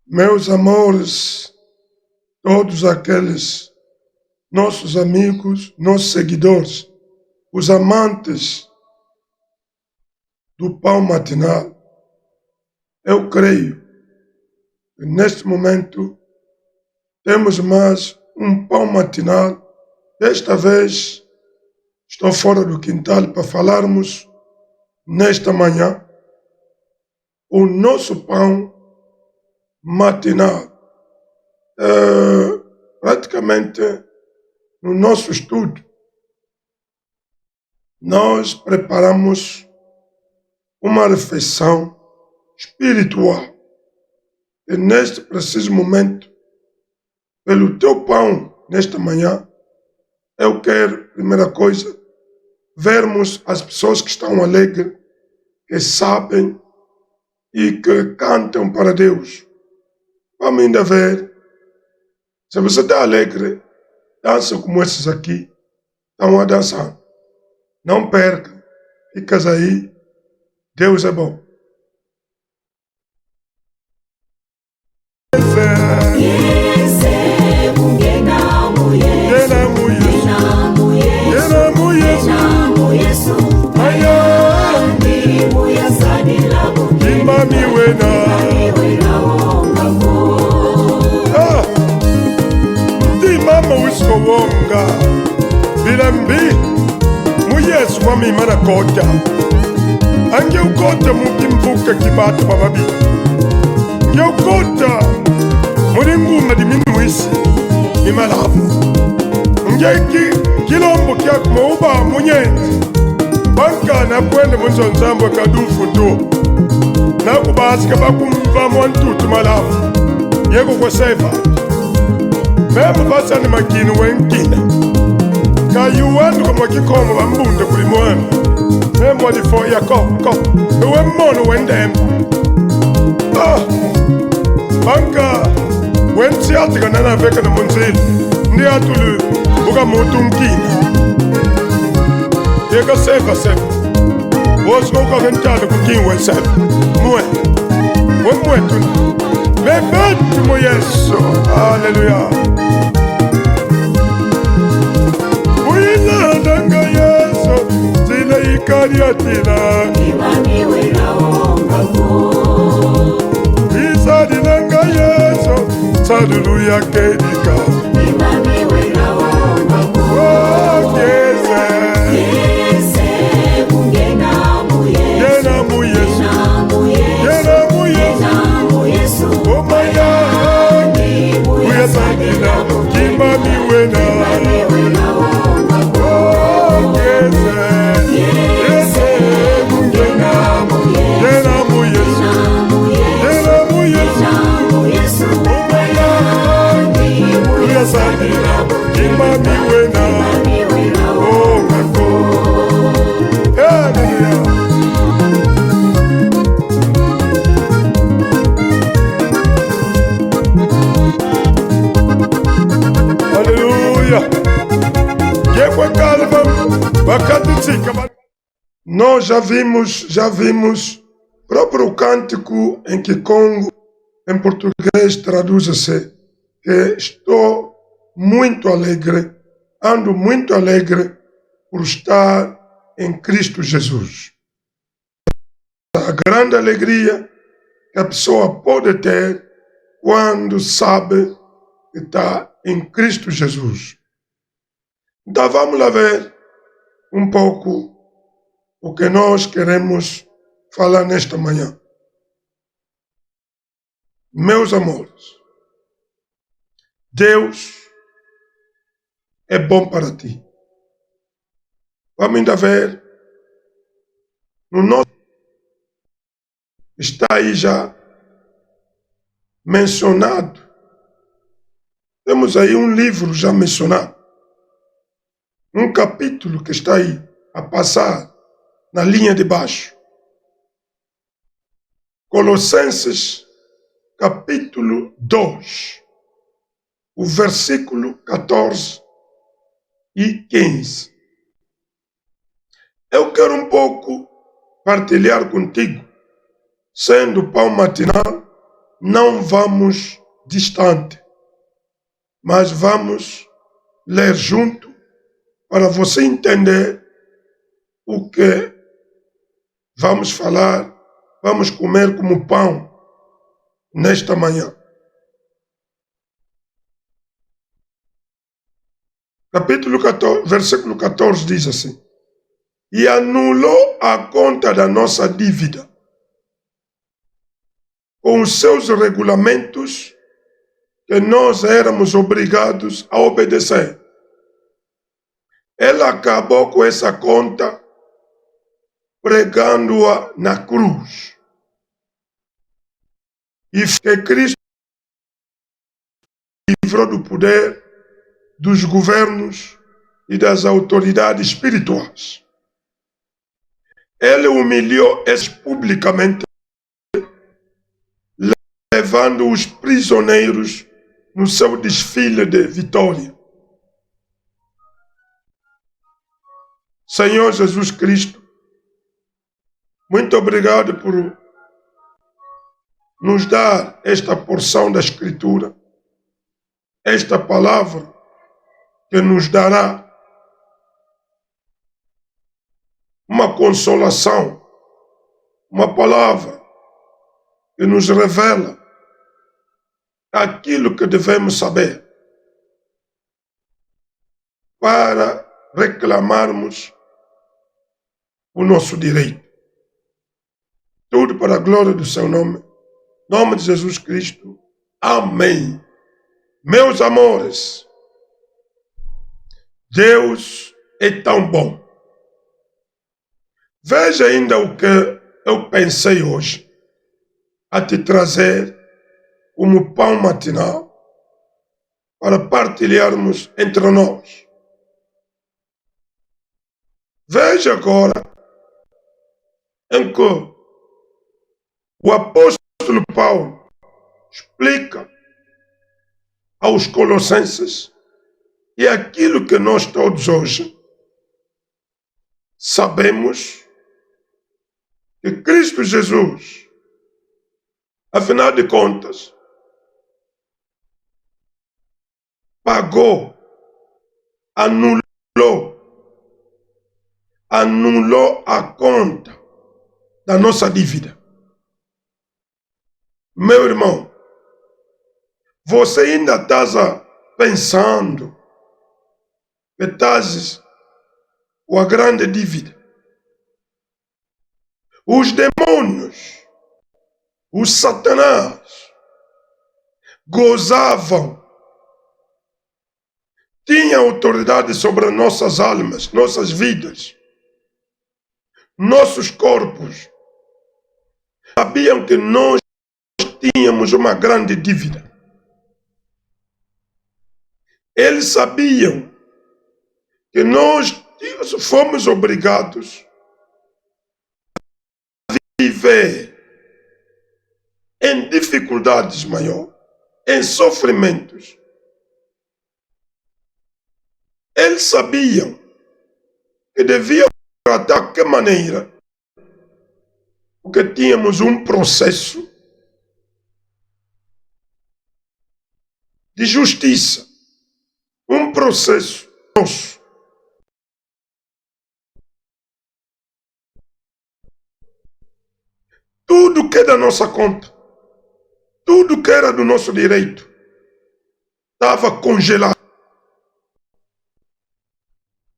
Meus amores, todos aqueles nossos amigos, nossos seguidores, os amantes do pão matinal, eu creio que neste momento temos mais um pão matinal. Desta vez estou fora do quintal para falarmos nesta manhã o nosso pão matinal. Praticamente no nosso estudo nós preparamos uma refeição espiritual e neste preciso momento, pelo teu pão nesta manhã, eu quero, primeira coisa, vermos as pessoas que estão alegres, que sabem e que cantam para Deus. Vamos ainda ver. Se você está alegre, dança como esses aqui estão a dançar. Não perca, ficas aí. Deus é bom. Wonga bilambi muyesu mwami mana kota ange ukota mukimbuka kibata bababi nge ukota muringuma diminuisi imalafu ngeki kilombo kyaku mauba munyenzi bankana kwende munzonzambo kadufu tu nakubasika bakumva mwantutu malafu yeko kwa sefa Mesmo passando makini wenkina kayuwandu kama kikomo bambunde kuli mwana Mesmo alifo ya ko Ewe mono wendemba Banka Wensi atika nana veka na munzili Ndi atulu Uka mutu mkina Yeka sefa Wosko uka kentale kukini we sefa Mwe tuna Mebetu mo Yesu Hallelujah Danga Yesu zile ikariatina Imamiwe na ongaku Isa dinanga Yesu sadulu ya kedika Imamiwe na ongaku Oh Yese Yese mungena muye Yena muyesu Yena muyesu Oh maya Muyesadina Imamiwe na Nós já vimos próprio cântico em Kikongo, em português traduz-se que estou muito alegre, ando muito alegre por estar em Cristo Jesus. A grande alegria que a pessoa pode ter quando sabe que está em Cristo Jesus. Então vamos lá ver um pouco o que nós queremos falar nesta manhã. Meus amores, Deus é bom para ti. Vamos ainda ver no nosso está aí já mencionado. Temos aí um livro já mencionado. Um capítulo que está aí a passar na linha de baixo. Colossenses, capítulo 2, o versículo 14 e 15. Eu quero um pouco partilhar contigo, sendo pão matinal, não vamos distante, mas vamos ler junto para você entender o que vamos falar, vamos comer como pão nesta manhã. Capítulo 14, versículo 14 diz assim: e anulou a conta da nossa dívida com os seus regulamentos que nós éramos obrigados a obedecer. Ele acabou com essa conta pregando-a na cruz. E que Cristo livrou do poder dos governos e das autoridades espirituais. Ele humilhou-os publicamente, levando os prisioneiros no seu desfile de vitória. Senhor Jesus Cristo, muito obrigado por nos dar esta porção da Escritura, esta palavra que nos dará uma consolação, uma palavra que nos revela aquilo que devemos saber para reclamarmos o nosso direito. Tudo para a glória do seu nome. Em nome de Jesus Cristo. Amém. Meus amores, Deus é tão bom. Veja ainda o que eu pensei hoje a te trazer como pão matinal para partilharmos entre nós. Veja agora em que o apóstolo Paulo explica aos Colossenses e aquilo que nós todos hoje sabemos que Cristo Jesus, afinal de contas, pagou, anulou a conta da nossa dívida. Meu irmão, você ainda está pensando que estás com a grande dívida. Os demônios, os satanás, gozavam, tinham autoridade sobre nossas almas, nossas vidas, nossos corpos. Sabiam que nós tínhamos uma grande dívida. Eles sabiam que nós fomos obrigados a viver em dificuldades maiores, em sofrimentos. Eles sabiam que deviam tratar de que maneira, porque tínhamos um processo de justiça, um processo nosso. Tudo que é da nossa conta, tudo que era do nosso direito, estava congelado.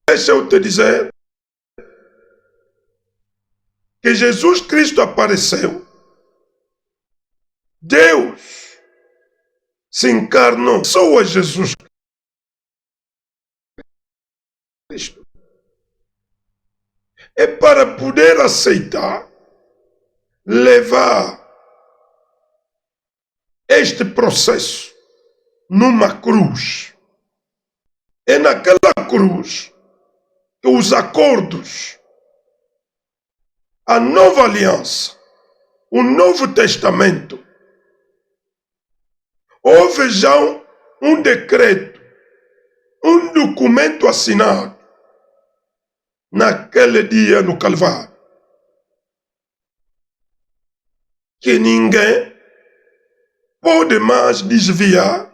Deixa eu te dizer que Jesus Cristo apareceu, Deus se encarnou, só a Jesus Cristo. É para poder aceitar, levar este processo numa cruz. É naquela cruz que os acordos, a nova aliança, o Novo Testamento, houve já um decreto, um documento assinado naquele dia no Calvário, que ninguém pode mais desviar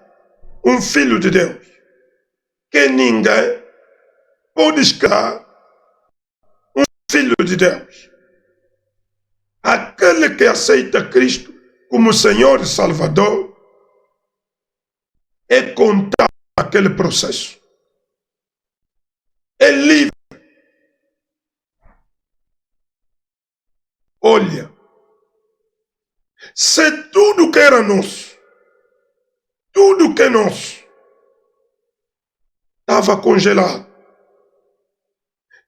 um filho de Deus, que ninguém pode escapar um filho de Deus. Aquele que aceita Cristo como Senhor e Salvador é contado naquele processo. É livre. Olha, se tudo que era nosso, tudo que é nosso, estava congelado,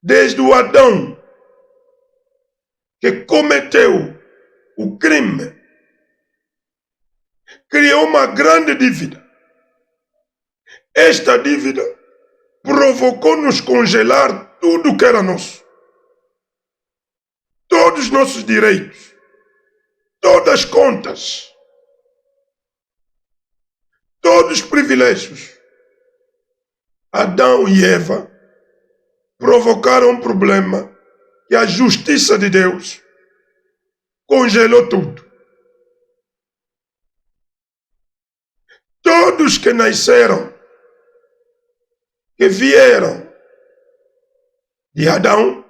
desde o Adão que cometeu o crime, criou uma grande dívida. Esta dívida provocou-nos congelar tudo que era nosso. Todos os nossos direitos, todas as contas, todos os privilégios. Adão e Eva provocaram um problema que a justiça de Deus congelou tudo. Todos que nasceram, que vieram de Adão,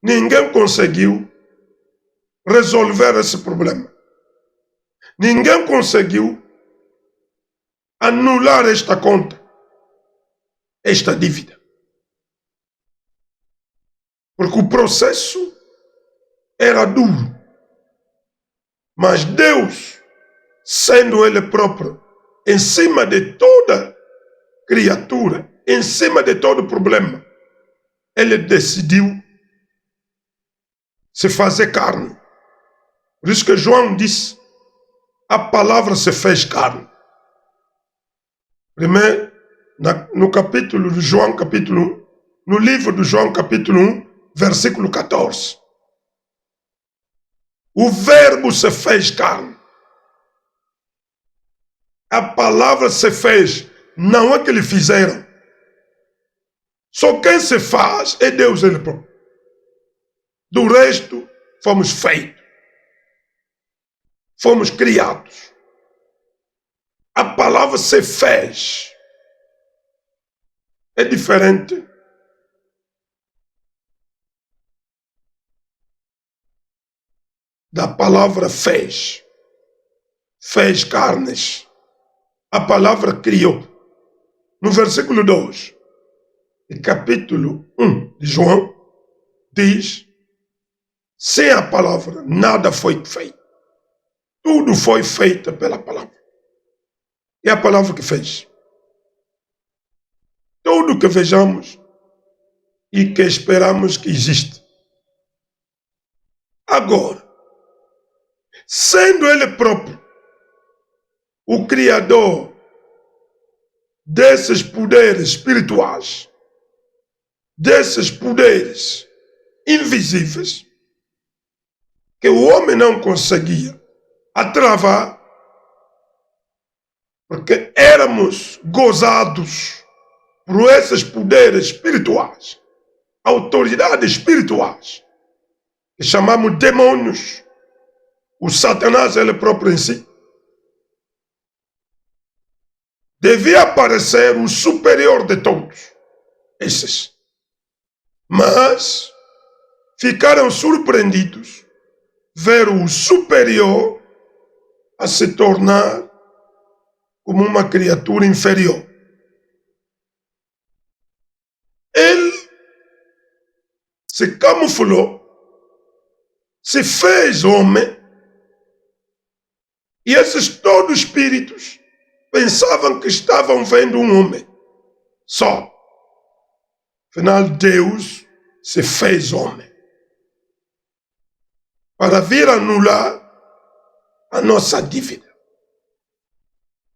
ninguém conseguiu resolver esse problema. Ninguém conseguiu anular esta conta, esta dívida. Porque o processo era duro. Mas Deus, sendo Ele próprio, em cima de toda criatura, em cima de todo problema, Ele decidiu se fazer carne. Por isso que João disse, a palavra se fez carne. Primeiro, no capítulo de João, capítulo 1, no livro de João, capítulo 1, versículo 14. O verbo se fez carne. A palavra se fez, não é que lhe fizeram. Só quem se faz é Deus Ele próprio. Do resto, fomos feitos. Fomos criados. A palavra se fez. É diferente da palavra fez. Fez carnes. A palavra criou. No versículo 2, do capítulo 1 de João, diz, sem a palavra nada foi feito. Tudo foi feito pela palavra. É a palavra que fez. Tudo que vejamos e que esperamos que existe. Agora, sendo Ele próprio o Criador desses poderes espirituais, desses poderes invisíveis, que o homem não conseguia atravar, porque éramos gozados por esses poderes espirituais, autoridades espirituais, que chamamos demônios, o Satanás ele próprio em si. Devia aparecer o superior de todos esses. Mas ficaram surpreendidos ver o superior a se tornar como uma criatura inferior. Ele se camuflou, se fez homem, e esses todos espíritos pensavam que estavam vendo um homem só. Afinal, Deus se fez homem para vir anular a nossa dívida,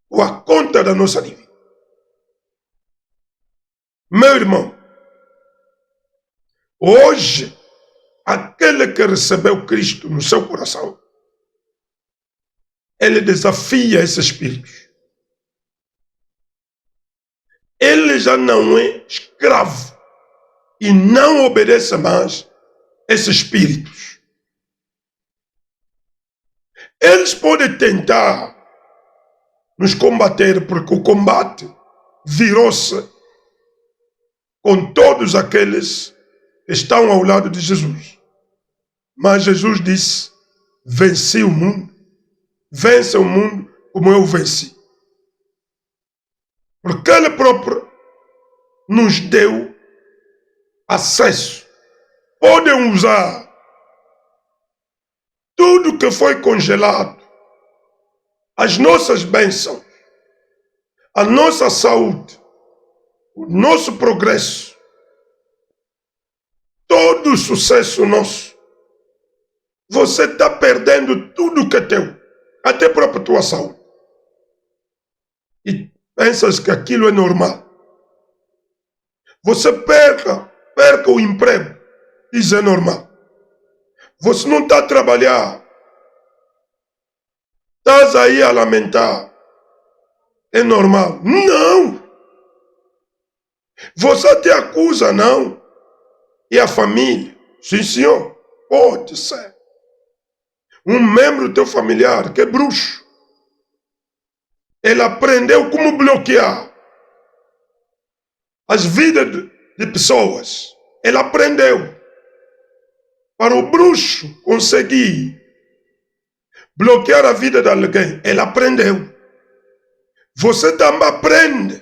ou a conta da nossa dívida. Meu irmão, hoje, aquele que recebeu Cristo no seu coração, ele desafia esses espíritos. Ele já não é escravo e não obedece mais esses espíritos. Eles podem tentar nos combater, porque o combate virou-se com todos aqueles que estão ao lado de Jesus. Mas Jesus disse: venci o mundo, vence o mundo como eu venci. Porque Ele próprio nos deu acesso. Podem usar tudo que foi congelado, as nossas bênçãos, a nossa saúde, o nosso progresso, todo o sucesso nosso. Você está perdendo tudo que é teu, até a própria tua saúde. E pensas que aquilo é normal. Você perca o emprego, isso é normal. Você não está a trabalhar, estás aí a lamentar, é normal. Não! Você te acusa, não? E a família? Sim, senhor, pode ser. Um membro do teu familiar que é bruxo, ele aprendeu como bloquear as vidas de pessoas. Ele aprendeu. Para o bruxo conseguir bloquear a vida de alguém, ele aprendeu. Você também aprende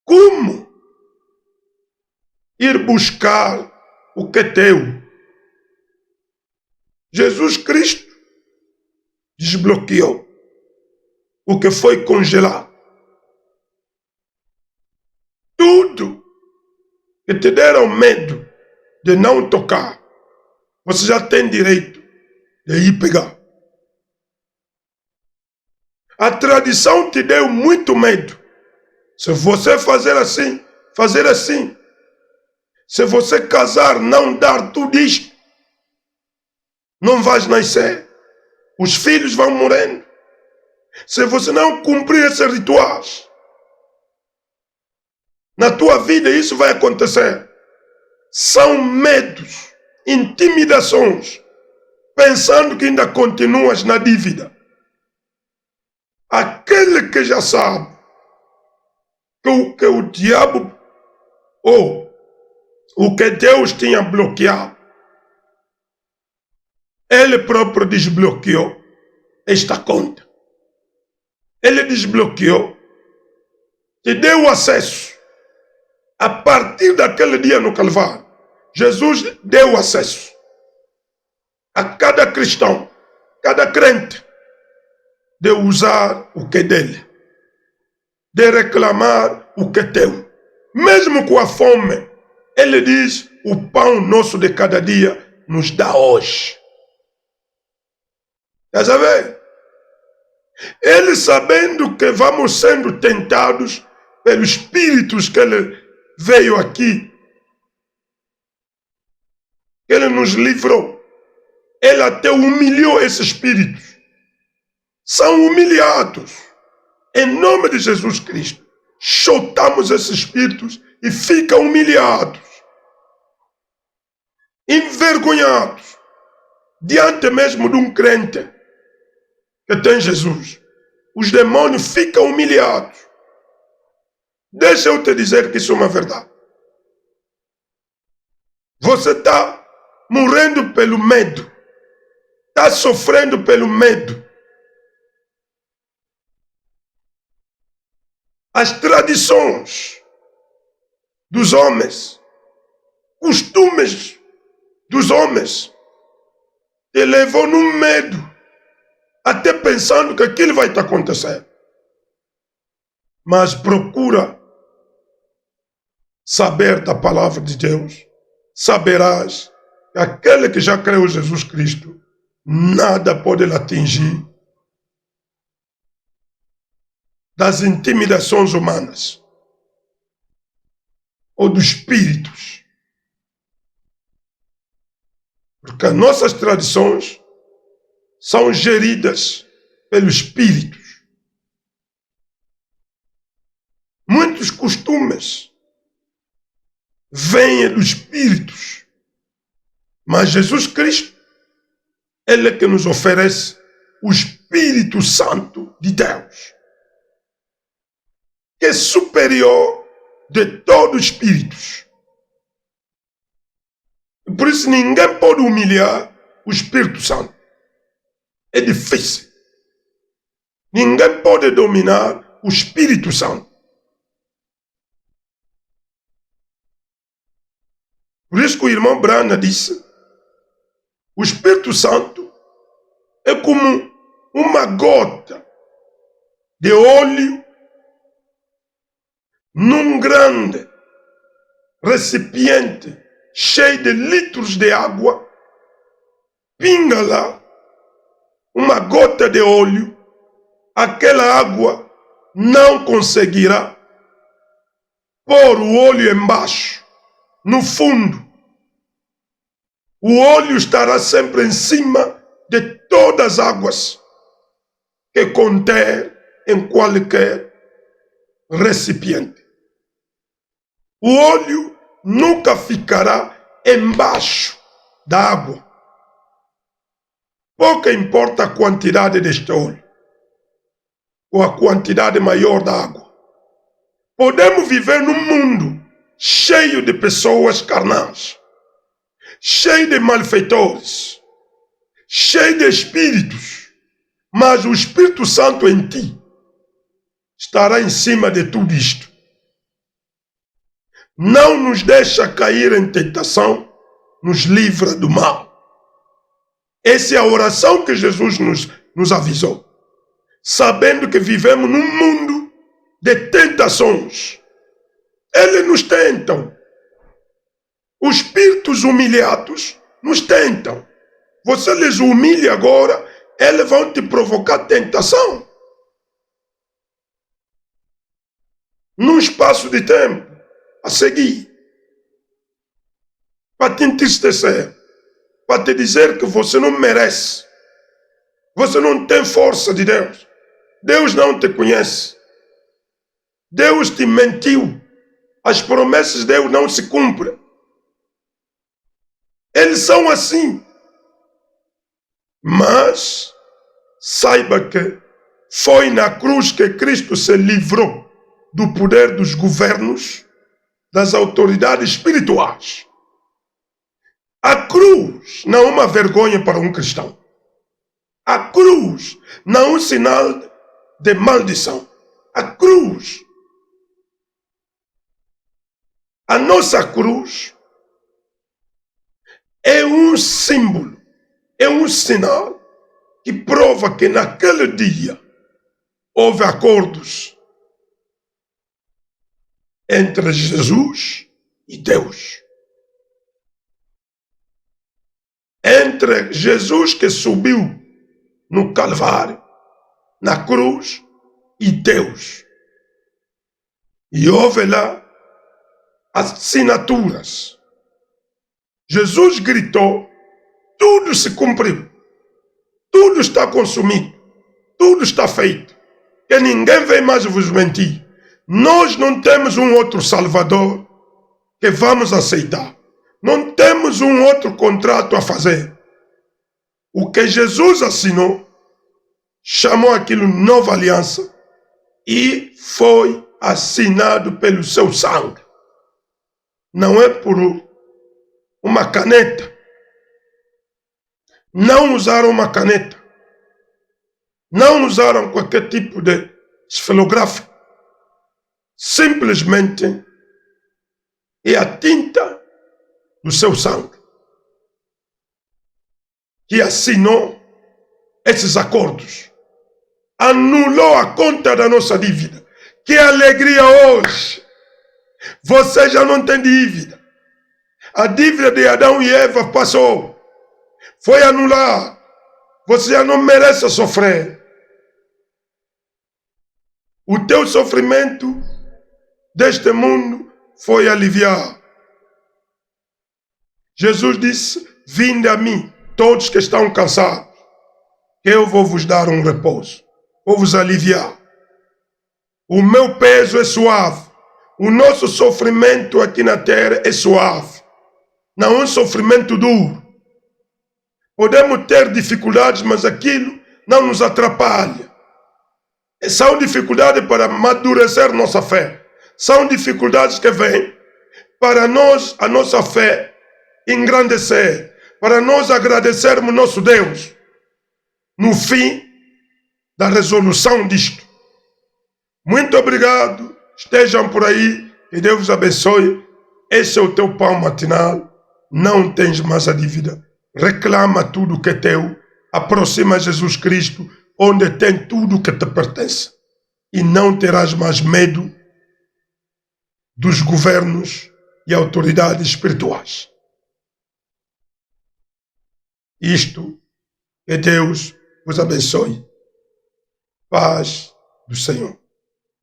como ir buscar o que é teu. Jesus Cristo desbloqueou o que foi congelado. Tudo que te deram medo de não tocar, você já tem direito de ir pegar. A tradição te deu muito medo. Se você fazer assim, se você casar, não dar tudo isto, não vais nascer. Os filhos vão morrendo. Se você não cumprir esses rituais, na tua vida isso vai acontecer. São medos, intimidações, pensando que ainda continuas na dívida. Aquele que já sabe que o diabo ou o que Deus tinha bloqueado, ele próprio desbloqueou esta conta. Ele desbloqueou, te deu acesso. A partir daquele dia no Calvário, Jesus deu acesso a cada cristão, cada crente, de usar o que é dele, de reclamar o que é teu. Mesmo com a fome, ele diz: o pão nosso de cada dia nos dá hoje. Estás a ver? Ele, sabendo que vamos sendo tentados pelos espíritos que ele veio aqui, ele nos livrou. Ele até humilhou esses espíritos. São humilhados. Em nome de Jesus Cristo, chutamos esses espíritos e ficam humilhados, envergonhados, diante mesmo de um crente que tem Jesus. Os demônios ficam humilhados. Deixa eu te dizer que isso é uma verdade. Você está morrendo pelo medo, está sofrendo pelo medo. As tradições dos homens, costumes dos homens, te levou no medo, até pensando que aquilo vai te acontecer. Mas procura saber da palavra de Deus. Saberás que aquele que já creu em Jesus Cristo, nada pode lhe atingir das intimidações humanas ou dos espíritos. Porque as nossas tradições são geridas pelos espíritos. Muitos costumes vêm dos espíritos. Mas Jesus Cristo Ele que nos oferece o Espírito Santo de Deus, que é superior de todos os espíritos. Por isso ninguém pode humilhar o Espírito Santo. É difícil. Ninguém pode dominar o Espírito Santo. Por isso que o irmão Brana disse, o Espírito Santo é como uma gota de óleo num grande recipiente cheio de litros de água. Pinga lá uma gota de óleo, aquela água não conseguirá pôr o óleo embaixo, no fundo. O óleo estará sempre em cima de todas as águas que conter em qualquer recipiente. O óleo nunca ficará embaixo da água. Pouco importa a quantidade deste óleo, ou a quantidade maior da água. Podemos viver num mundo cheio de pessoas carnais, cheio de malfeitores, cheio de espíritos, mas o Espírito Santo em ti estará em cima de tudo isto. Não nos deixa cair em tentação, nos livra do mal. Essa é a oração que Jesus nos avisou, sabendo que vivemos num mundo de tentações. Eles nos tentam. Os espíritos humilhados nos tentam. Você lhes humilha agora, eles vão te provocar tentação. Num espaço de tempo a seguir, para te entristecer, para te dizer que você não merece, você não tem força de Deus, Deus não te conhece, Deus te mentiu, as promessas de Deus não se cumprem. Eles são assim. Mas saiba que foi na cruz que Cristo se livrou do poder dos governos, das autoridades espirituais. A cruz não é uma vergonha para um cristão. A cruz não é um sinal de maldição. A cruz, a nossa cruz, é um símbolo, é um sinal que prova que naquele dia houve acordos entre Jesus e Deus. Entre Jesus que subiu no Calvário, na cruz, e Deus. E houve lá assinaturas. Jesus gritou, tudo se cumpriu, tudo está consumido, tudo está feito, que ninguém vem mais vos mentir. Nós não temos um outro Salvador que vamos aceitar. Não temos um outro contrato a fazer. O que Jesus assinou, chamou aquilo nova aliança e foi assinado pelo seu sangue. Não é por uma caneta. Não usaram uma caneta. Não usaram qualquer tipo de esferográfico. Simplesmente é a tinta do seu sangue que assinou esses acordos. Anulou a conta da nossa dívida. Que alegria hoje! Você já não tem dívida. A dívida de Adão e Eva passou. Foi anulada. Você já não merece sofrer. O teu sofrimento deste mundo foi aliviado. Jesus disse, vinde a mim, todos que estão cansados, que eu vou vos dar um repouso. Vou vos aliviar. O meu peso é suave. O nosso sofrimento aqui na terra é suave. Não é um sofrimento duro. Podemos ter dificuldades, mas aquilo não nos atrapalha. São dificuldades para amadurecer nossa fé. São dificuldades que vêm para nós, a nossa fé, engrandecer, para nós agradecermos nosso Deus no fim da resolução disto. Muito obrigado, estejam por aí, que Deus vos abençoe. Esse é o teu pão matinal, não tens mais a dívida. Reclama tudo que é teu, aproxima Jesus Cristo, onde tem tudo que te pertence. E não terás mais medo dos governos e autoridades espirituais. Isto, que Deus vos abençoe. Paz do Senhor.